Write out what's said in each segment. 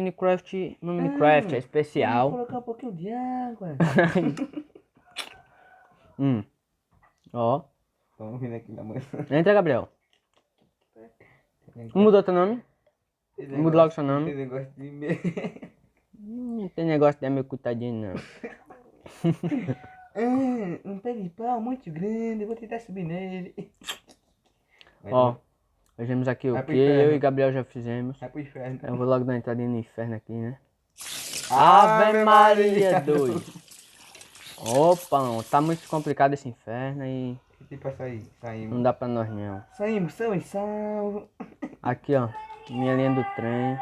Minecraft é especial. Vou colocar um pouquinho de água. Ó. Vamos vir aqui na manhã. Entra, Gabriel. Mudou teu nome? Muda logo seu nome. Tem negócio de medo. Não tem negócio de meu coitadinho, não. Um pé de pau muito grande. Eu vou tentar subir nele. Ó. Fizemos aqui o Vai pro que inferno. eu e Gabriel já fizemos. Vai pro inferno. Eu vou logo dar uma entradinha no inferno aqui, né? Ave Maria 2. Opa, não, tá muito complicado esse inferno e Tipo pra sair. não Saímos. dá pra nós não. Saímos, são e salvo. Aqui, ó, minha linha do trem.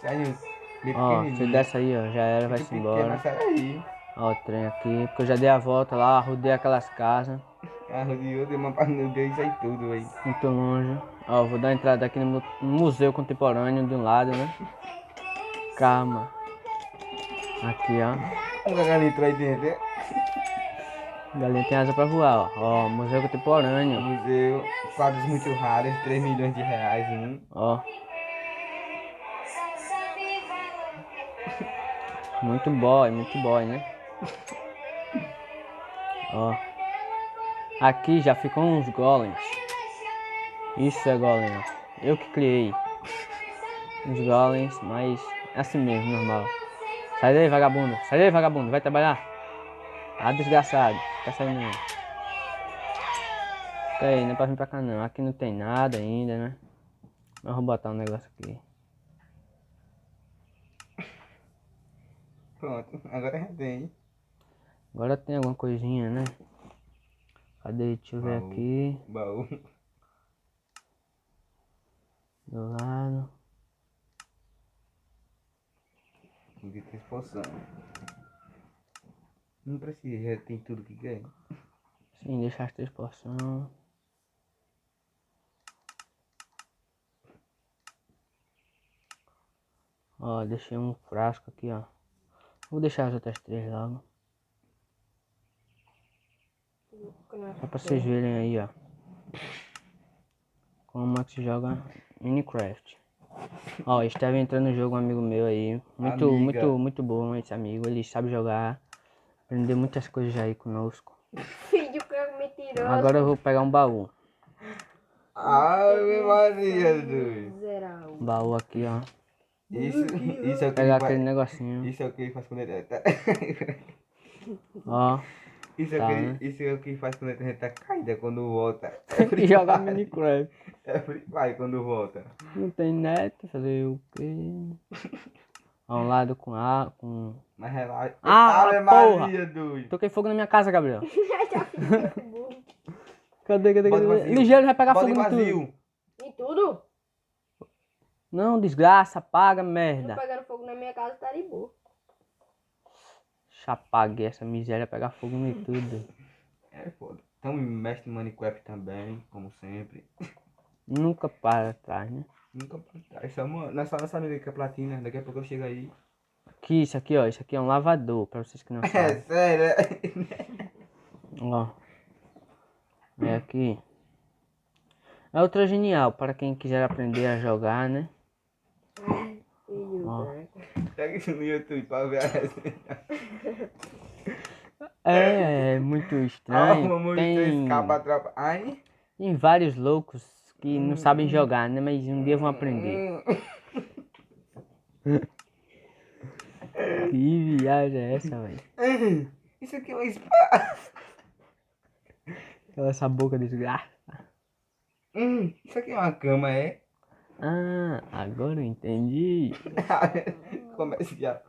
Saímos. Bem Ó, se pequenininho. desce aí, ó, já era, vai-se Pequeno, embora. sai aí. Ó, o trem aqui, porque eu já dei a volta lá, rodei aquelas casas, Carro de outro, uma parte no Deus aí tudo aí. muito longe. Ó, vou dar entrada aqui no Museu Contemporâneo de um lado, né? Calma. Aqui, ó. Um galinho entrou aí dentro, né? Galinha tem asa pra voar, ó. Ó, Museu Contemporâneo. Museu, quadros muito raros, 3 milhões de reais um. Ó. Muito boy, né? Ó. Aqui já ficou uns golems. Isso é golem, ó. Eu que criei. Uns golems, mas é assim mesmo, normal. Sai daí, vagabundo. Sai daí, vagabundo. Vai trabalhar. Ah, desgraçado. Tá saindo não. Fica aí, não é pra vir pra cá não. Aqui não tem nada ainda, né? Mas vou botar um negócio aqui. Pronto, agora já tem. Agora tem alguma coisinha, né? Cadê? Deixa eu ver Baú. aqui. Baú. Do lado. De ter poção. Não precisa, já tem tudo que quer. Sim, deixar as 3 porções. Ó, deixei um frasco aqui, ó. Vou deixar as outras 3 logo. Só pra vocês verem aí, ó. Como é que se joga Minecraft. Ó, estava entrando no jogo um amigo meu aí. Muito bom esse amigo. Ele sabe jogar. Aprendeu muitas coisas aí conosco. Filho, que é mentiroso. Agora eu vou pegar um baú. Ave Maria, doido. Miserável. Baú aqui, ó. Isso é o que Pegar ele aquele faz. negocinho. Isso é o que ele faz quando ele tá. Ó. Isso é, Tá, o que né? isso é o que faz quando a gente tá caída, quando volta. Tem que jogar Minecraft. É Free Fire quando volta. Não tem net, fazer o quê? Ó, um lado com A, com... Mas relaxa. Ah, Ave porra! Maria, doido. Toquei fogo na minha casa, Gabriel. Já fica burro. Cadê? Bota vazio. Ligeiro vai pegar Bota fogo em tudo. vazio. E tudo? Não, desgraça, apaga, Não merda. pegando fogo na minha casa, tá de boa. Deixa eu apagar essa miséria, pegar fogo em tudo. É foda. Então mestre em Minecraft também, como sempre. Nunca para atrás, né? Nunca é só nossa amiga que é platina, daqui a pouco eu chego aí. Aqui, isso aqui, ó. Isso aqui é um lavador, pra vocês que não É sabem. sério, é? Ó. É aqui. É outra genial, para quem quiser aprender a jogar, né? Filho, Ó. né? Pega isso no YouTube pra ver a resenha. É muito estranho. Vamos Tem, escapa tropa. Ai. tem vários loucos que não sabem jogar, né? Mas um dia vão aprender. Que viagem é essa, velho? Isso aqui é uma espada. Cala essa boca, desgraça. Isso aqui é uma cama, é? Ah, agora eu entendi. Comercial.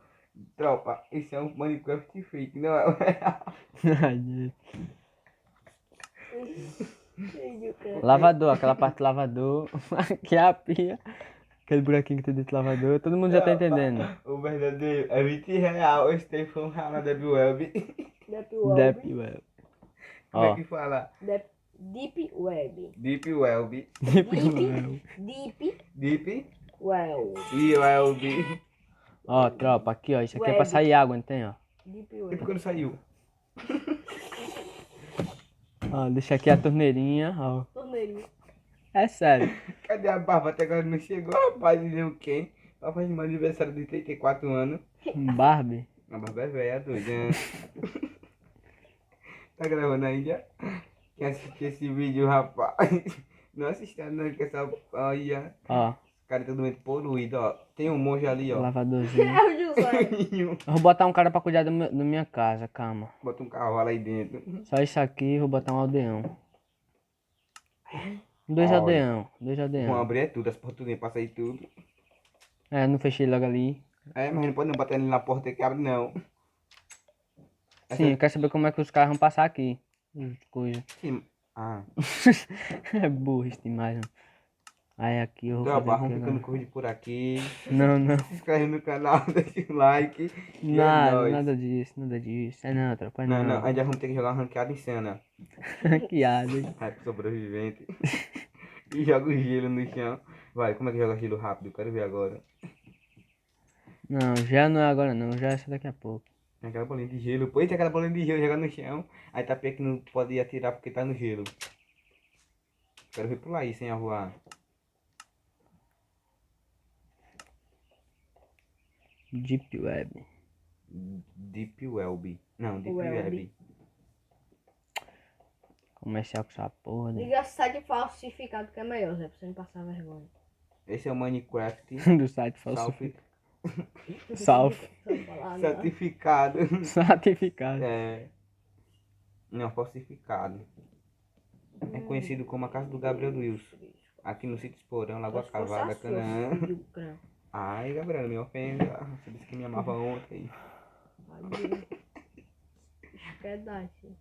Tropa, esse é um Minecraft fake, não é? Ai, Deus. Filho, cara. Lavador, aquela parte do lavador. Aqui é a pia. Aquele buraquinho que tem dentro do lavador. Todo mundo já tá entendendo. O verdadeiro é 20 real. Esse tempo foi um real na Deep Web. Deep Deep Web. Web. Como é Ó. que fala? Deep Web. Deep Web. Deep Web. Deep Web. Web. Ó, tropa, aqui, ó. Isso aqui é pra sair água, não tem, ó. Deep E por Web. que não saiu? Ó, deixa aqui a torneirinha, ó. Torneirinho. É sério. Cadê a barba? Até agora não chegou, rapaz. E nem quem? Ela faz meu aniversário de 34 anos. Barbie. A Barbie é velha, doida. Tá gravando aí já? Quem assistiu esse vídeo, rapaz? Não assista não, que essa... Olha... Ó, Cara, tá doente poluído, ó. Tem um monge ali, ó. lavadorzinho. É o José. Eu vou botar um cara pra cuidar da minha casa, calma. Bota um cavalo aí dentro. Só isso aqui, vou botar um aldeão. Dois Olha. aldeão, dois Vamos aldeão. abrir é tudo, as portuguesas passa aí tudo. É, não fechei logo ali. É, mas não pode não botar ele na porta que abre, não. Sim, eu quero saber como é que os caras vão passar aqui. Coisa. Sim. Ah, É burro isso demais, mano. Aí aqui eu vou tropa, fazer vamos aqui ficando agora. com o vídeo por aqui. Não, não. Se inscreve no canal, deixa o like. E é Nada, nóis. nada disso, nada disso. É não, tropa, é Não, não. não, ainda vamos ter que jogar uma ranqueada insana. Hackeado, hein? Hype sobrevivente. E joga o gelo no chão. Vai, como é que joga gelo rápido? Quero ver agora. Não, já não é agora não, já é só daqui a pouco. Tem aquela bolinha de gelo. Pois tem aquela bolinha de gelo, joga no chão. Aí tá que não pode atirar porque tá no gelo. Quero ver pular aí sem a voar. Deep Web. Deep Web. Não, Deep Web. Web. Comercial com essa porra. Né? Liga site falsificado que é melhor, Zé, pra você não passar vergonha. Esse é o Minecraft. Do site falso. Salve. Salve. Só falar, não. Certificado. Certificado. É. Não, falsificado. É conhecido como a casa do Gabriel do Wilson. Aqui no sítio Esporão, Lagoa Só se fosse Cavada, a sua, Canaã. filho do crânio. Ai, Gabriel, não me ofenda. Você disse que me amava ontem. Pedaço.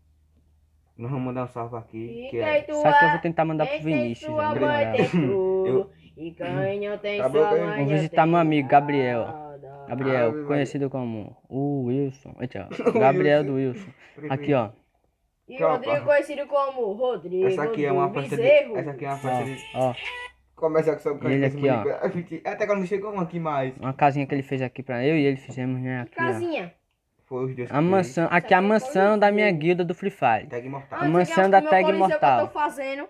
Nós vamos mandar um salve aqui. E Que quem é... tu Isso aqui eu é? vou tentar mandar pro Quem tem Vinícius. sua né, na mãe moral. tem tudo. Eu- E quem não tem Acabou sua que eu- mãe Vou não visitar tem meu amigo, Gabriel. nada. Gabriel, Ave conhecido como o Wilson. Eita, ó, Gabriel do Wilson. Aqui, ó. E Tropa. Rodrigo conhecido como Rodrigo Essa aqui é uma do festa de... Bezerro. Essa aqui é uma Ó, festa de... ó. Começa com seu Ele esse aqui, ó. Minecraft. Até agora não chegou um aqui mais. Uma casinha que ele fez aqui pra eu e ele fizemos, né? Aqui, ó. Casinha. Foi os dois que A mansão, aqui é a mansão da minha guilda do Free Fire. fez. Tag mortal. A mansão da Tag Mortal. Que eu tô fazendo.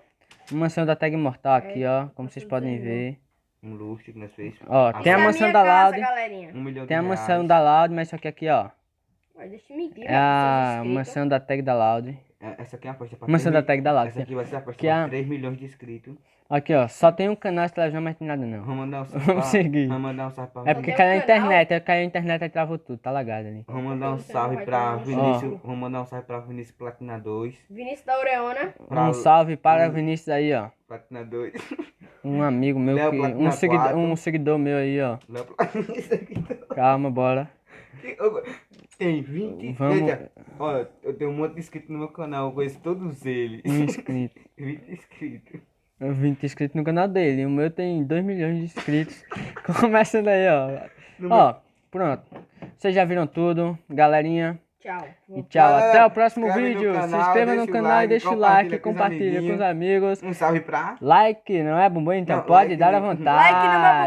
Mansão da Tag Mortal aqui, ó. Como vocês podem ver. Um luxo que nós fez. Ó, tem a Essa é mansão minha da casa, Loud. galerinha. 1 milhão de Tem a reais. mansão da Loud, mas só que aqui, ó. Mas deixa eu mentir, É a mansão da Tag da Loud. É, essa aqui é a festa pra Mansão 3 da mil- Tag da Loud. Essa aqui vai ser a festa Que é a- pra 3 milhões de inscritos. Aqui, ó. Só tem um canal de televisão, mas tem nada não. Vamos mandar um salve Vamos seguir. Vamos mandar um salve pra... É porque tem um caiu a canal? internet, aí caiu a internet e travou tudo, tá lagado ali. Vamos mandar um Então, salve vai pra tomar no Vinícius. cu. Vamos mandar um salve pra Vinícius Platina 2. Vinícius da Oreona. Pra Um salve para o um- Vinícius aí, ó. Platina 2. Um amigo meu, Léo que, Platina um seguidor meu aí, ó. Léo Platina. Isso aqui tá- Calma, bora. Tem 20. Vamos- Eita, olha, eu tenho um monte de inscritos no meu canal. Eu conheço todos eles. Um inscrito. 20 inscritos. 20 inscritos no canal dele. O meu tem 2 milhões de inscritos. Começando aí, ó. No Ó, pronto. Vocês já viram tudo, galerinha. Tchau. E tchau. Galera, Até o próximo inscreve no vídeo. Se canal, inscreva no deixa o canal like, e deixa o like. compartilha com os Compartilha com os amiguinhos. amigos. Um salve pra... Like, não é, Bumbum? Então Não, pode like dar à no- vontade. Like no meu